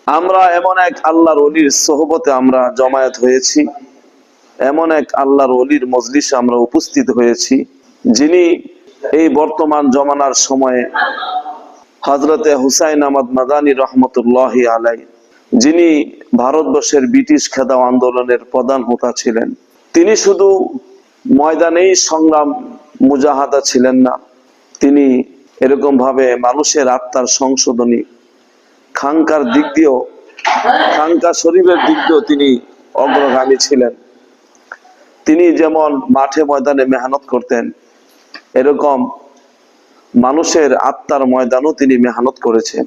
আমরা এমন এক আল্লাহর ওলির সোহবতে আমরা জমায়েত হয়েছি, এমন এক আল্লাহর ওলির মজলিসে আমরা উপস্থিত হয়েছি, যিনি এই বর্তমান জমানার সময়ে হযরতে হুসাইন আহমদ মাদানী রহমতুল্লাহি আলাই, যিনি ভারতবর্ষের ব্রিটিশ খেদাও আন্দোলনের প্রধান হোতা ছিলেন। তিনি শুধু ময়দানেই সংগ্রাম মুজাহাদা ছিলেন না, তিনি এরকম ভাবে মানুষের আত্মার সংশোধনী, খানকার দিক দিয়েও, খানকা শরীফের দিক দিয়েও তিনি অগ্রগামী ছিলেন। তিনি যেমন মাঠে ময়দানে মেহনত করতেন, এরকম মানুষের আত্মার ময়দানও তিনি মেহনত করেছেন।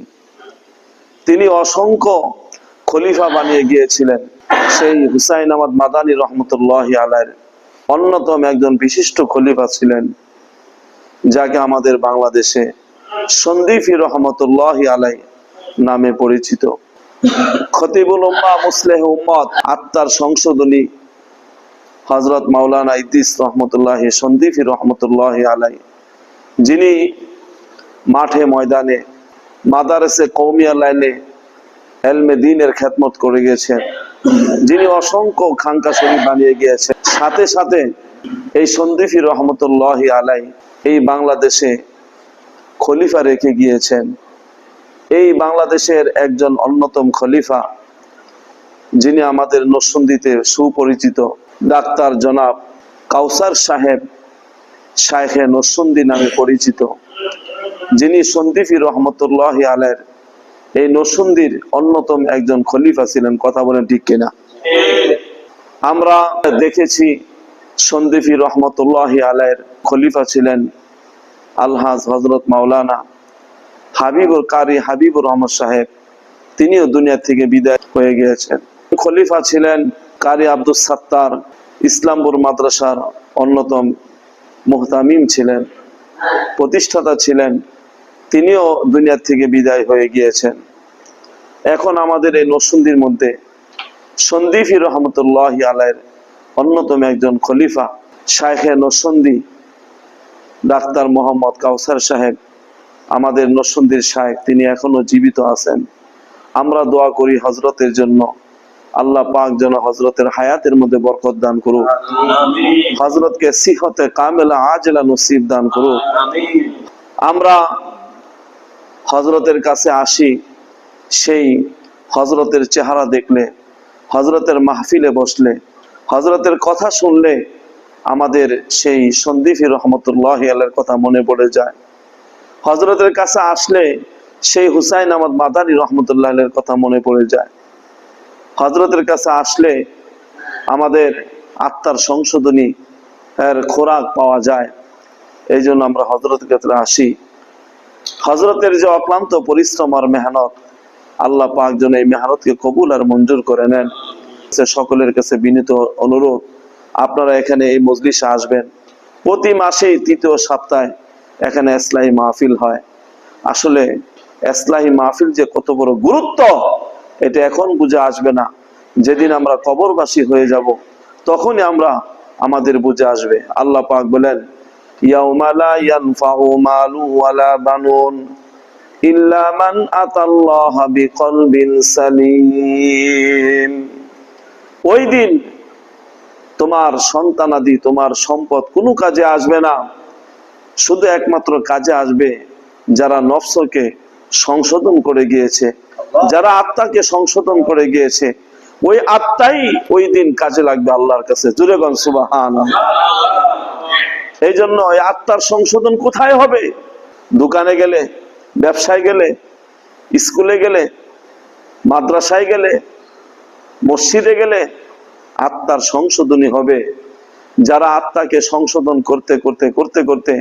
তিনি অসংখ্য খলিফা বানিয়ে গিয়েছিলেন। সেই হুসাইন আহমদ মাদানী রহমতুল্লাহি আলাইহির অন্যতম একজন বিশিষ্ট খলিফা ছিলেন, যাকে আমাদের বাংলাদেশে সন্দীপী রহমতুল্লাহি আলাইহি নামে পরিচিত। খতিবুল উম্মাহ মুসলিহ উম্মত, আত্মার সংশোধনী হযরত মাওলানা ইদ্রিস রহমতুল্লাহি সন্দীপী রহমতুল্লাহি আলাইহি, যিনি মাঠে ময়দানে মাদারসে কওমিয়া লাইনে এলমে দ্বীনের খেদমত করে গেছেন, যিনি অসংখ্য খানকা শরীফ বানিয়ে গিয়েছেন। সাথে সাথে এই সন্দীপী রহমতুল্লাহি আলাইহি এই বাংলাদেশে খলিফা রেখে গিয়েছেন। এই বাংলাদেশের একজন অন্যতম খলিফা, যিনি আমাদের নরসিংদীতে সুপরিচিত, ডাক্তার জনাব কাউসার সাহেব শাইখে নরসিংদী নামে পরিচিত, যিনি সন্দীপী রহমতুল্লাহি আলাইহির এই নরসিংদীর অন্যতম একজন খলিফা ছিলেন। কথা বলেন ঠিক কিনা? আমরা দেখেছি সন্দীপী রহমতুল্লাহি আলাইহির খলিফা ছিলেন আলহাজ হযরত মাওলানা হাবিবুল কারি হাবিবুর রহমান সাহেব, তিনিও দুনিয়া থেকে বিদায় হয়ে গিয়েছেন। খলিফা ছিলেন কারি আব্দুল সাত্তার, ইসলামপুর মাদ্রাসার অন্যতম মুহতামিম ছিলেন, প্রতিষ্ঠাতা ছিলেন, তিনিও দুনিয়া থেকে বিদায় হয়ে গিয়েছেন। এখন আমাদের এই নরসিংদীর মধ্যে সন্দীপী রহমতুল্লাহি আলাইহির অন্যতম একজন খলিফা শাইখে নরসিংদী ডাক্তার মোহাম্মদ কাউসার সাহেব, আমাদের নরসিংদীর শাইখ, তিনি এখনো জীবিত আছেন। আমরা দোয়া করি হযরতের জন্য, আল্লাহ পাক যেন হযরতের হায়াতের মধ্যে বরকত দান করুক, হযরতকে সিহতে কামেলা আজলা নসিব দান করুক। আমরা হযরতের কাছে আসি, সেই হযরতের চেহারা দেখলে, হযরতের মাহফিলে বসলে, হযরতের কথা শুনলে আমাদের সেই সন্দীপী রহমতুল্লাহি আলাইহির কথা মনে পড়ে যায়। হযরতের কাছে আসলে সেই হুসাইন আহমদ মাদানী রহমতুল্লাহি আলাইহির কথা মনে পড়ে যায়। হযরতের কাছে আসলে আমাদের আত্মার সংশোধনী এর খোরাক পাওয়া যায়। এই জন্য আমরা হযরতের কাছে আসি। হযরতের যে অক্লান্ত পরিশ্রম আর মেহনত, আল্লাহ পাক যেন এই মেহনতকে কবুল আর মঞ্জুর করে নেন। সকলের কাছে বিনীত অনুরোধ, আপনারা এখানে এই মজলিসে আসবেন। প্রতি মাসেই তৃতীয় সপ্তাহে এখানে ইসলাহি মাহফিল হয়। আসলে ইসলাহি মাহফিল যে কত বড় গুরুত্ব, এটা এখন বুঝে আসবে না। যেদিন আমরা কবরবাসী হয়ে যাব, তখনই আমাদের বুঝে আসবে। আল্লাহ পাক বলেন, ইয়াউমা লা ইয়ানফাউ মালু ওয়ালা বানুন ইল্লা মান আতাল্লাহা বিকলবিন সালিম। ওই দিন তোমার সন্তানাদি, তোমার সম্পদ কোনো কাজে আসবে না, শুধু একমাত্র কাজে আসবে যারা নফসকে সংশোধন করে গিয়েছে, যারা আত্মাকে সংশোধন করে গিয়েছে। ওই আত্মাই ওই দিন কাজে লাগবে আল্লাহর কাছে। জোরে বলেন সুবহানাল্লাহ। এই জন্য ওই আত্মার সংশোধন কোথায় হবে? দোকানে গেলে, ব্যবসায় গেলে, স্কুলে গেলে, মাদ্রাসায় গেলে, মসজিদে গেলে আত্মার সংশোধনী হবে। যারা আত্মাকে সংশোধন করতে করতে করতে করতে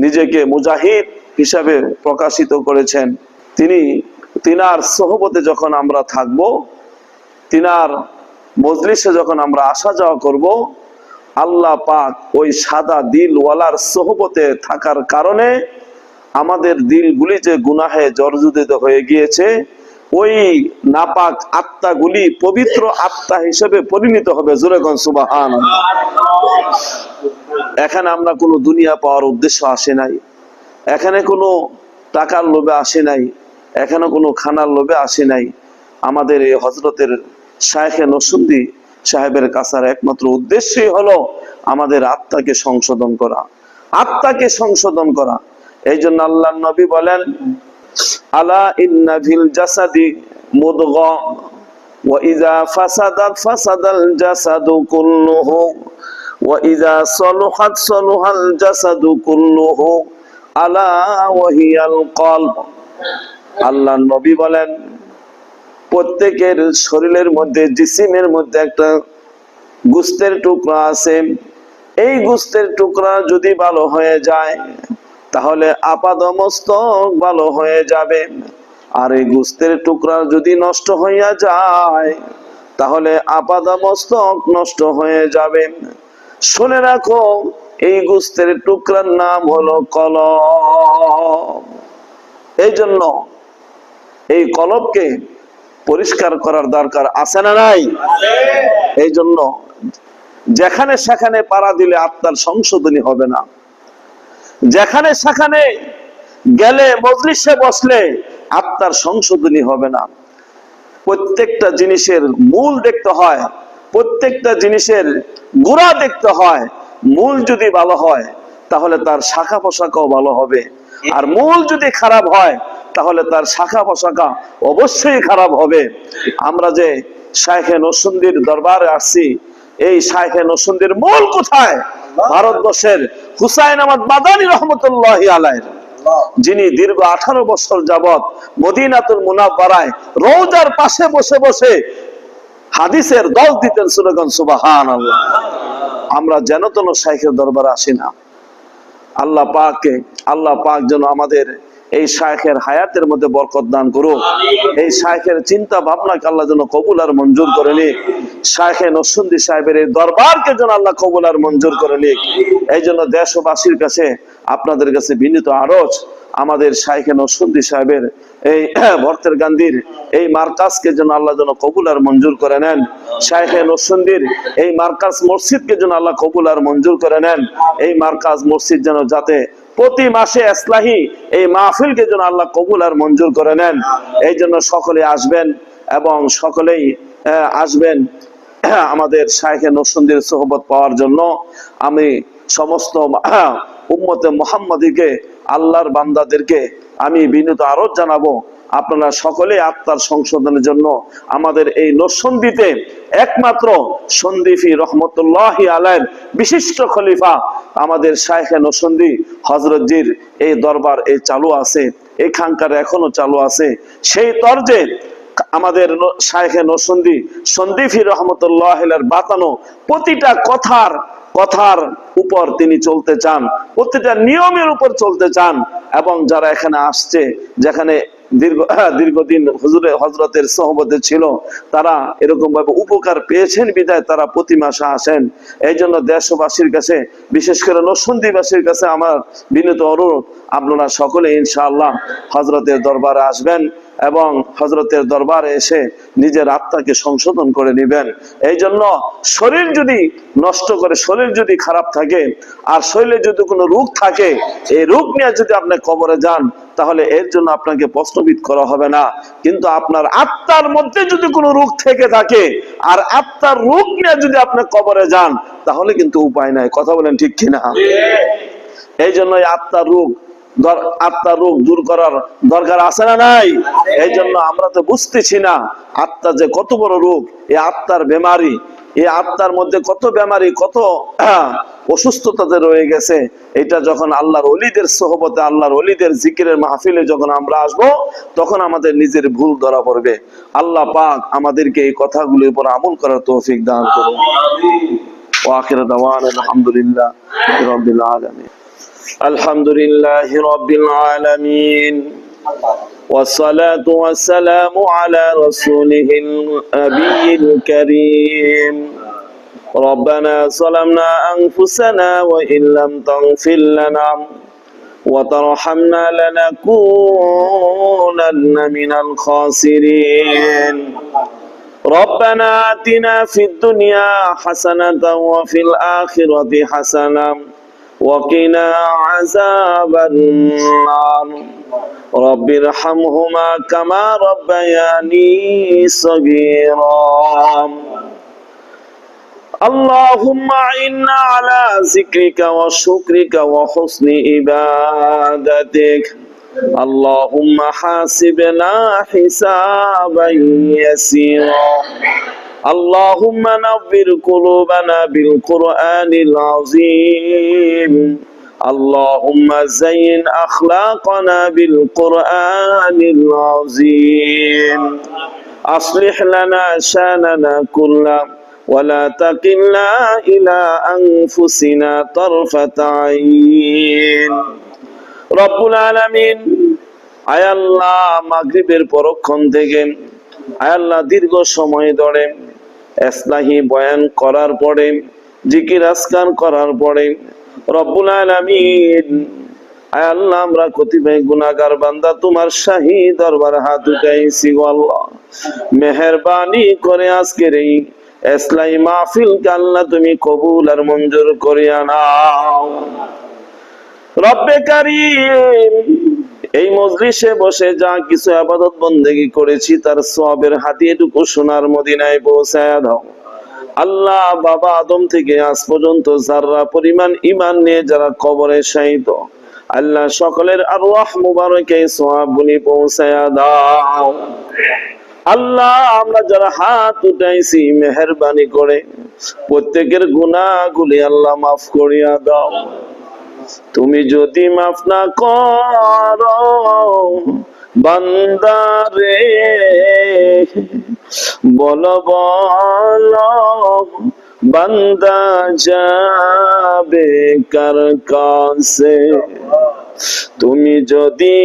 নিজেকে মুজাহিদ হিসাবে প্রকাশিত করেছেন, তিনার সোহবতে যখন আমরা থাকব, তিনার মজলিসে যখন আমরা আসা যাওয়া করব, আল্লাহ পাক ওই সাদা দিল ওয়ালার সোহবতে থাকার কারণে আমাদের দিলগুলি যে গুনাহে জর্জরিত হয়ে গিয়েছে, ওই নাপাক আত্মাগুলি পবিত্র আত্মা হিসেবে পরিণত হবে। জোরে কোন সুবহানাল্লাহ। এখানে আমরা কোনো দুনিয়া পাওয়ার উদ্দেশ্য আসে নাই, এখানে কোনো টাকার লোভে আসে নাই, এখানে কোনো খানার লোভে আসে নাই, আমাদের এই হযরতের শায়েখে নরসিংদী সাহেবের কাছার একমাত্র উদ্দেশ্যই হলো আমাদের আত্মাকে সংশোধন করা, আত্মাকে সংশোধন করা। এই জন্য আল্লাহর নবী বলেন, আলা ইন্না ফিল জাসাদি মুদগা ওয়া ইযা ফাসাদাত ফাসাদাল জাসাদু কুল্লুহু ওয়া ইযা সালুহাত সালুহাল জাসাদু কুল্লুহু আলা ওয়া হিয়াল কলব। আল্লাহর নবী বলেন, প্রত্যেকের শরীরের মধ্যে, জিসিমের মধ্যে একটা গোশতের টুকরা আছে। এই গোশতের টুকরা যদি ভালো হয়ে যায় তাহলে আপাদমস্তক ভালো হয়ে যাবে, আর এই গোশতের টুকরা যদি নষ্ট হইয়া যায় তাহলে আপাদমস্তক নষ্ট হয়ে যাবে। শুনে রাখো, এই গোশতের টুকরার নাম হলো কলব। এই জন্য এই কলবকে পরিষ্কার করার দরকার আছে না নাই? এই জন্য যেখানে সেখানে পাড়া দিলে আত্মার সংশোধনী হবে না, যেখানে সেখানে গেলে মজলিসে বসলে আত্মার সংশোধনী হবে না। প্রত্যেকটা জিনিসের মূল দেখতে হয়, প্রত্যেকটা জিনিসের গোড়া দেখতে হয়। মূল যদি ভালো হয় তাহলে তার শাখা প্রশাখাও ভালো হবে, আর মূল যদি খারাপ হয় তাহলে তার শাখা প্রশাখা অবশ্যই খারাপ হবে। আমরা যে শায়েখে নরসিংদীর দরবারে আসছি, এই শায়েখে নরসিংদীর মূল কোথায়? ভারতবর্ষের হুসাইন আহমদ মাদানী রহমতুল্লাহি আলাইহি, যিনি দীর্ঘ 18 বছর যাবত মদিনাতুল মুনাওয়ারায় রওজার পাশে বসে বসে হাদিসের দল দিতেন। সুবহান সুবহানাল্লাহ। আমরা যেন তেন শায়েখের দরবারে আসি না। আল্লাহ পাক যেন আমাদের এই শায়েখের হায়াতের মধ্যে বরকত দান করুক। এই শায়েখের চিন্তা ভাবনাকে আল্লাহ যেন কবুল আর মঞ্জুর করে নিক। শায়েখে নরসিংদী সাহেবের এই দরবারকে যেন আল্লাহ কবুল আর মঞ্জুর করে নিক। এই জন্য দেশবাসীর কাছে, আপনাদের কাছে বিনীত আরজ, আমাদের শায়েখে নরসিংদী সাহেবের এই ভক্তের গান্ধীর এই মার্কাজকে যেন আল্লাহ যেন কবুল আর মঞ্জুর করে নেন। শায়েখে নরসিংদীর এই মার্কাজ মসজিদকে যেন আল্লাহ কবুল আর মঞ্জুর করে নেন। এই মার্কাজ মসজিদ যেন যাতে প্রতি মাসে ইসলাহি এই মাহফিলকে যেন আল্লাহ কবুল আর মঞ্জুর করে নেন। এই জন্য সকলে আসবেন এবং সকলেই আসবেন আমাদের শায়েখে নরসিংদীর সোহবত পাওয়ার জন্য। আমি সমস্ত উম্মতে মুহাম্মাদীকে, আল্লাহর বান্দাদেরকে আমি বিনীত আরজ জানাবো, আপনারা সকলে আত্মার সংশোধনের জন্য আমাদের এই নরসিংদীতে একমাত্র সন্দীপী রহমতুল্লাহি আলাইহির বিশিষ্ট খলিফা আমাদের শায়েখে নরসিংদী হযরতজির এই দরবার এই চালু আছে, এখানকার এখনো চালু আছে। সেই তরজে আমাদের শায়েখে নরসিংদী সন্দীপী রহমতুল্লাহি আলাইহির বাতানো প্রতিটা কথার উপর তিনি চলতে চান, প্রতিটা নিয়মের উপর চলতে চান। এবং যারা এখানে আসছে, যেখানে দীর্ঘদিন হযরতের সোহবতে ছিল, তারা এরকম ভাবে উপকার পেয়েছেন বিধায় তারা প্রতি মাসে আসেন। এই জন্য দেশবাসীর কাছে, বিশেষ করে নরসিংদীবাসীর কাছে আমার বিনীত অনুরোধ, আপনারা সকলে ইনশাআল্লাহ হযরতের দরবারে আসবেন এবং হযরতের দরবারে এসে নিজের আত্মাকে সংশোধন করে নেবেন। এই জন্য শরীর যদি নষ্ট করে, শরীর যদি খারাপ থাকে আর শরীরে যদি কোনো রোগ থাকে, এই রোগ নিয়ে যদি আপনি কবরে যান তাহলে এর জন্য আপনাকে প্রশ্নবিদ করা হবে না। কিন্তু আপনার আত্মার মধ্যে যদি কোনো রোগ থেকে থাকে আর আত্মার রোগ নিয়ে যদি আপনি কবরে যান তাহলে কিন্তু উপায় নাই। কথা বলেন ঠিক কিনা? এই জন্য আত্মার রোগ দূর করার দরকার আছে না নাই? এই জন্য আমরা তো বুঝতেছি না আত্মা যে কত বড় রোগ, এই আত্মার বেমারি, এই আত্মার মধ্যে কত বেমারি, কত অসুস্থতাতে রয়ে গেছে। এটা যখন আল্লাহর ওলিদের সোহবতে, আল্লাহর ওলিদের জিকিরের মাহফিলে যখন আমরা আসবো, তখন আমাদের নিজের ভুল ধরা পড়বে। আল্লাহ পাক আমাদেরকে এই কথাগুলোর উপর আমল করার তৌফিক দান করুন। ওয়া আখিরু দাওয়ানা আলহামদুলিল্লাহি রাব্বিল আলামিন। আলহামদুলিল্লাহি রাব্বিল আলামিন। والصلاة والسلام على رسوله النبي الكريم. ربنا ظلمنا أنفسنا وإن لم تغفر لنا وترحمنا لنكونن من الخاسرين. ربنا آتنا في الدنيا حسنة وفي الآخرة حسنة وقنا عذاب النار. رب ارحمهما كما ربياني صغيرا اللهم إنا على ذكرك وشكرك وحسن عبادتك اللهم حاسبنا حسابا يسيرا اللهم نور قلوبنا بالقرآن العظيم اللهم زين أخلاقنا بالقرآن العظيم أصلح لنا شأننا كله ولا تكلنا إلى أنفسنا طرفة عين রব্বুল আলামিন আয় আল্লাহ মাগরিবের পরক্ষণ থেকে আয় আল্লাহ দীর্ঘ সময় ধরে ইসলাহি বয়ান করার পরে জিকির আজকার করার পরে রব্বুল আলামিন আয় আল্লাহ আমরা কতিপয় গুনাহগার বান্দা তোমার শাহী দরবারে হাত উঠাইছি গো আল্লাহ মেহেরবানি করে আজকের এই ইসলাহি মাহফিলকে আল্লাহ তুমি কবুল আর মঞ্জুর করিয়া নাও রব্বে কারীম এই মজলিসে বসে যা কিছু ইবাদত বন্দেগী করেছি তার সওয়াবের হাদিয়াটুকু সোনার মদিনায় পৌঁছায়া দাও আল্লাহ বাবা আদম থেকে আজ পর্যন্ত যারা পরিমাণ ঈমান নিয়ে যারা কবরে শায়িত আল্লাহ সকলের আরওয়াহ মুবারকে সওয়াবগুলি পৌঁছায়া দাও আল্লাহ আমরা যারা হাত উঠাইছি মেহেরবানি করে প্রত্যেকের গুনাহগুলি আল্লাহ মাফ করিয়া দাও তুমি যদি মাফ না করো বান্দারে বলো বলো বান্দা যাবে কার কাছে তুমি যদি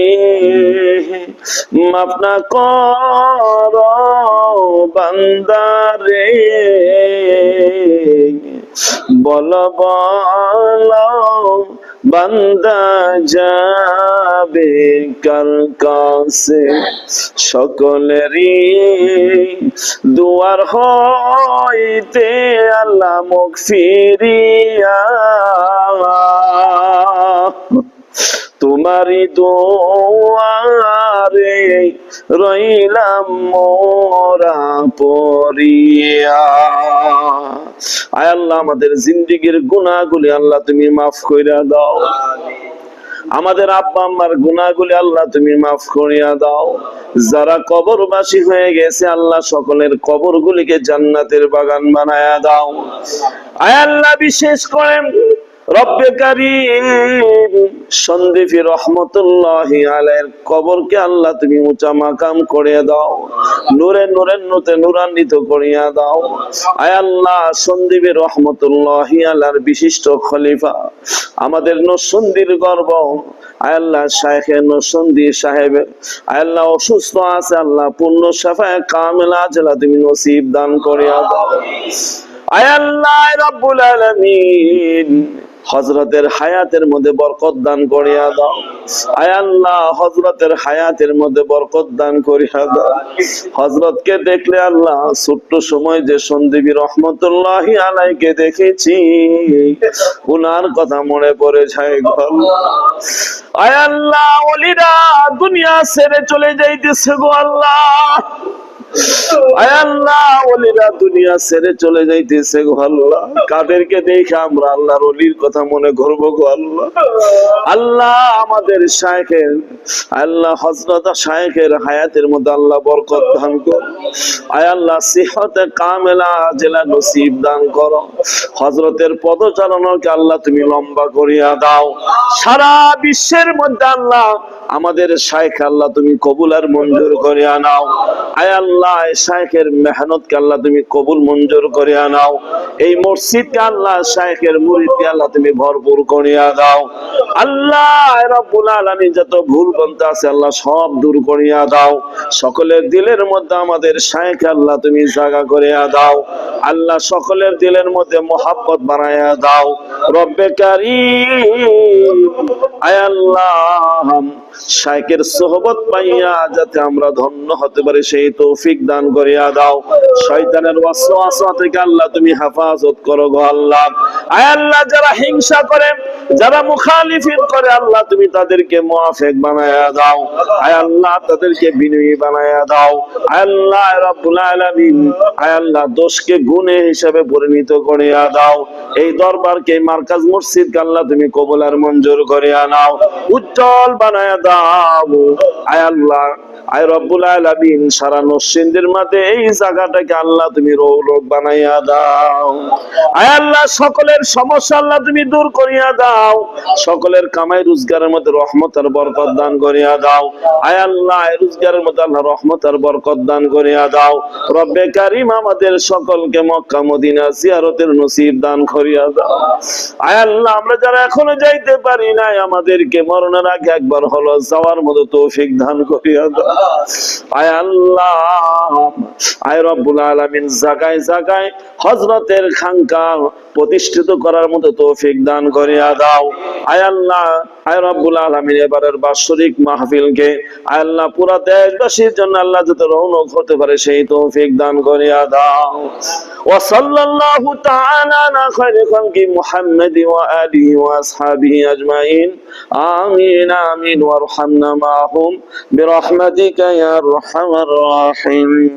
মাফ না করো বান্দারে বলো বলো বান্দা যাবে কার কাছে সকলেরই দুয়ার হইতে আল্লাহ মুখ ফিরিয়া তোমারই দুয়ারে রইলাম মোরা পড়িয়া আয় আল্লাহ আমাদের জিন্দেগীর গুনাহগুলি আল্লাহ তুমি মাফ কইরা দাও আমাদের আব্বা আম্মার গুনাহগুলি আল্লাহ তুমি মাফ করিয়া দাও যারা কবরবাসী হয়ে গেছে আল্লাহ সকলের কবরগুলিকে জান্নাতের বাগান বানায়া দাও আয় আল্লাহ বিশেষ করে রব্বে কারীম সন্দীপী রহমতুল্লাহি আলাইহির কবরকে আল্লাহ তুমি উঁচা মাকাম করে দাও নূরে নূরের নূতে নূরান্বিত করিয়া দাও আয় আল্লাহ সন্দীপী রহমতুল্লাহি আলাইহির বিশিষ্ট খলিফা আমাদের নরসিংদীর গর্ব আয় আল্লাহ শাইখে নরসিংদী সাহেব আয় আল্লাহ অসুস্থ আছে আল্লাহ পূর্ণ শাফায়ে কামিলা আজলা তুমি নসিব দান করিয়া দাও আয় আল্লাহ রাব্বুল আলামিন হযরতের হায়াতের মধ্যে বরকত দান করিয়া দাও আয় আল্লাহ হযরতের হায়াতের মধ্যে বরকত দান করিয়া দাও হযরতকে দেখলে আল্লাহ ছোট্ট সময় যে সন্দীপী রহমতুল্লাহি আলাইহিকে দেখেছি উনার কথা মনে পড়ে যায় গো আয় আল্লাহ ওলিরা দুনিয়া ছেড়ে চলে যাইতেছে গো আল্লাহ আয় আল্লাহ ওলিরা দুনিয়া ছেড়ে চলে যাইতেছে গো আল্লাহ কাদেরকে দেখে আমরা আল্লাহর ওলির কথা মনে করব গো আল্লাহ আল্লাহ আমাদের শাইখের আল্লাহ হযরত শাইখের হায়াতের মধ্যে আল্লাহ বরকত দান করো আয় আল্লাহ সিহতে কামেলা জেলা নসিব দান করো হযরতের পদচারণকে আল্লাহ তুমি লম্বা করিয়া দাও সারা বিশ্বের মধ্যে আল্লাহ আমাদের শাইখ আল্লাহ তুমি কবুল আর মঞ্জুর করিয়া নাও আয় আল্লাহ শাইখের মেহনতকে আল্লাহ তুমি কবুল মঞ্জুর করিয়া নাও এই মসজিদকে আল্লাহ শাইখের মুরিদকে আল্লাহ তুমি ভরপুর করিয়া দাও আল্লাহ রাব্বুল আলামিন যত ভুল বলতে আছে আল্লাহ সব দূর করিয়া দাও সকলের দিলের মধ্যে আমাদের শাইখ আল্লাহ তুমি জায়গা করিয়া দাও আল্লাহ সকলের দিলের মধ্যে মোহাব্বত বানাইয়া দাও রব্বে কারীম আয় আল্লাহ শাইখের সোহবত পাইয়া যাতে আমরা ধন্য হতে পারি সেই তৌফিক দান করিয়া দাও। শয়তানের ওয়াসওয়াসা থেকে আল্লাহ তুমি হেফাজত করো গো আল্লাহ। আয় আল্লাহ, যারা হিংসা করে, যারা মুখালিফিন করে, আল্লাহ তুমি তাদেরকে মুআফিক বানায়া দাও। আয় আল্লাহ, তাদেরকে বিনয়ী বানায়া দাও। আয় আল্লাহ রাব্বুল আলামিন, আয় আল্লাহ দোষকে গুণে হিসাবে পরিণত করিয়া দাও। এই দরবারকে, মার্কাজ মসজিদকে আল্লাহ তুমি কবুল আর মঞ্জুর করিয়া নাও, উজ্জ্বল বানায়া দাও। আয় আল্লাহ, আয় রব্বুল আলামিন, সারা নরসিংদীর মাঝে এই জায়গাটাকে আল্লাহ তুমি রৌনক বানাইয়া দাও। আয় আল্লাহ, সকলের সমস্যা আল্লাহ তুমি দূর করিয়া দাও। সকলের কামাই রোজগারের মধ্যে রহমত আর বরকত দান করিয়া দাও। আয় আল্লাহ, এই রোজগারের মধ্যে আল্লাহ রহমত আর বরকত দান করিয়া দাও। রব্বে কারীম, আমাদের সকলকে মক্কা মদিনা জিয়ারতের নসিব দান করিয়া দাও। আয় আল্লাহ, আমরা যারা এখনো যাইতে পারি নাই, আমাদেরকে মরণের আগে একবার হলো যাওয়ার মতো তৌফিক দান করিয়া দাও। আয় আল্লাহ, আয় রব্বুল আলামিন, জায়গায় জায়গায় হযরতের খানকা প্রতিষ্ঠিত করার মতো তৌফিক দান করিয়া দাও। আয় আল্লাহ, আয় রব্বুল আলামিন, এবারের বাৎসরিক মাহফিলকে আয় আল্লাহ পুরা দেশবাসীর জন্য আল্লাহ যাতে রৌনক হতে পারে সেই তৌফিক দান করিয়া দাও। ওয়া সাল্লাল্লাহু তাআলা আলা খায়রি খালকি মুহাম্মাদ ওয়া আলিহি ওয়া আসহাবিহি আজমাইন। আমিন আমিন ওয়ারহামনা মাহুম বিরহমাতিকা ইয়া আরহামার রাহিমিন।